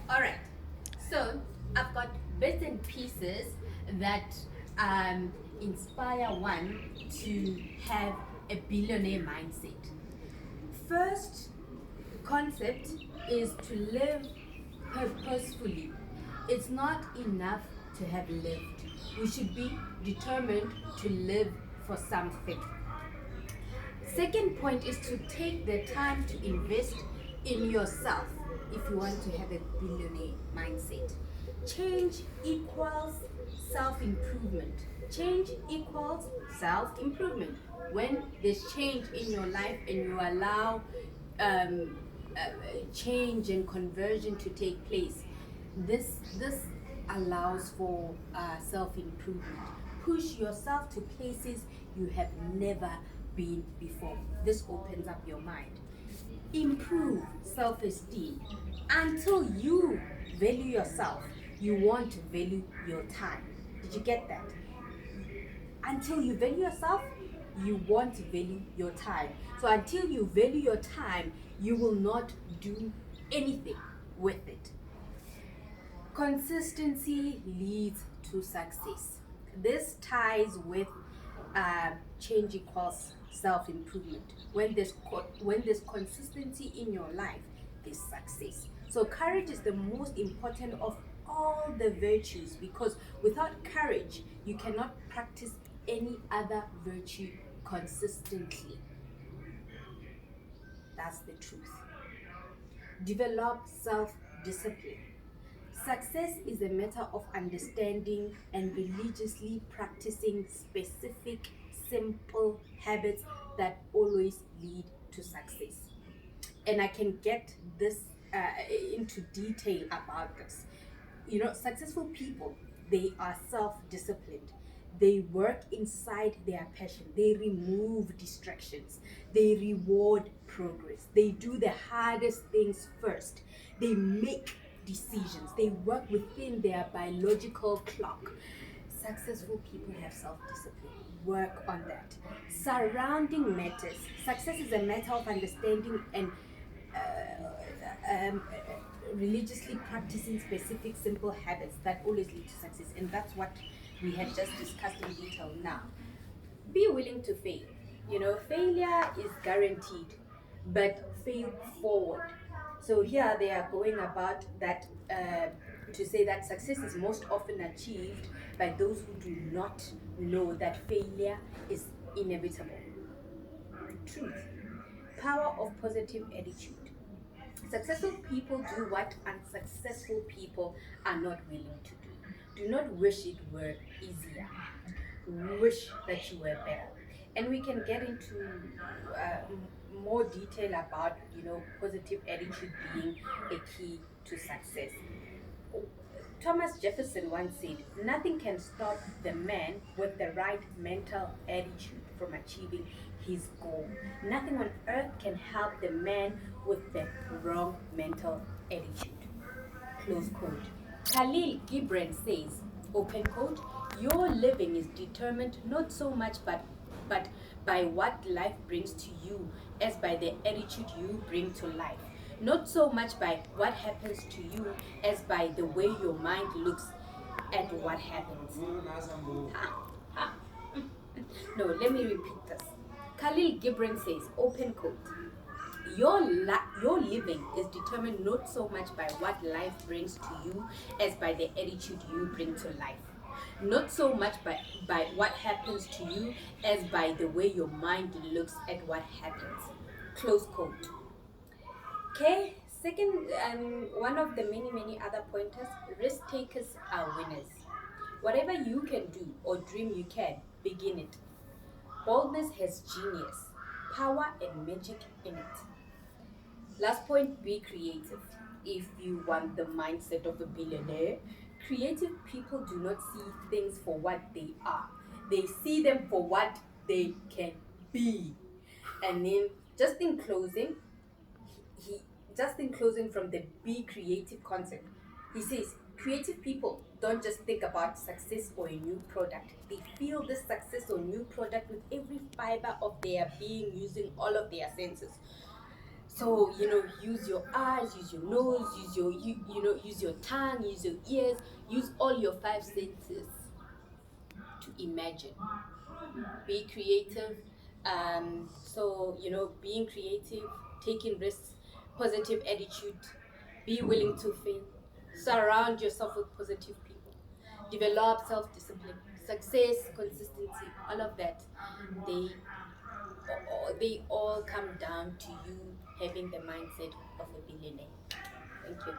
All right. So I've got bits and pieces that inspire one to have a billionaire mindset. First concept is to live purposefully. It's not enough to have lived. We should be determined to live for something. Second point is to take the time to invest in yourself if you want to have a billionaire mindset. Change equals self improvement. Change equals self improvement. When there's change in your life and you allow um, change and conversion to take place, this allows for self improvement. Push yourself to places you have never been before. This opens up your mind. Improve self esteem. Until you value yourself, you want to value your time. Did you get that? Until you value yourself, you want to value your time. So until you value your time, you will not do anything with it. Consistency leads to success. This ties with change equals self improvement. When there's consistency in your life, there's success. So courage is the most important of all the virtues, because without courage, you cannot practice any other virtue consistently. That's the truth. Develop self discipline. Success is a matter of understanding and religiously practicing specific, simple habits that always lead to success. And I can get this into detail about this. You know, successful people, they are self-disciplined. They work inside their passion. They remove distractions. They reward progress. They do the hardest things first. They make decisions. They work within their biological clock. Successful people have self-discipline. Work on that. Surrounding matters. Success is a matter of understanding and religiously practicing specific simple habits that always lead to success, and that's what we had just discussed in detail. Now, be willing to fail. You know, failure is guaranteed, but fail forward. So here they are going about that to say that success is most often achieved by those who do not know that failure is inevitable. Truth. Power of positive attitude. Successful people do what unsuccessful people are not willing to do. Do not wish it were easier. Wish that you were better. And we can get into more detail about, you know, positive attitude being a key to success. Thomas Jefferson once said, "Nothing can stop the man with the right mental attitude from achieving his goal. Nothing on earth can help the man with the wrong mental attitude." Close quote. Khalil Gibran says, open quote, "Your living is determined not so much but by what life brings to you as by the attitude you bring to life. Not so much by what happens to you as by the way your mind looks at what happens." Ha, ha. No, let me repeat this. Khalil Gibran says, open quote, your living is determined not so much by what life brings to you as by the attitude you bring to life. Not so much by what happens to you as by the way your mind looks at what happens. Close quote. Okay, second, one of the many other pointers, risk takers are winners. Whatever you can do or dream you can, begin it. Boldness has genius, power, and magic in it. Last point, be creative. If you want the mindset of a billionaire, creative people do not see things for what they are, they see them for what they can be. And then, just in closing, he just in closing from the be creative concept, he says creative people don't just think about success or a new product, they feel this success or new product with every fiber of their being, using all of their senses. So, use your eyes, use your nose, use your tongue, use your ears, use all your five senses to imagine. Be creative. Being creative, taking risks, positive attitude, be willing to fail, surround yourself with positive people, develop self-discipline, success, consistency, all of that. They all come down to you having the mindset of a billionaire. Thank you.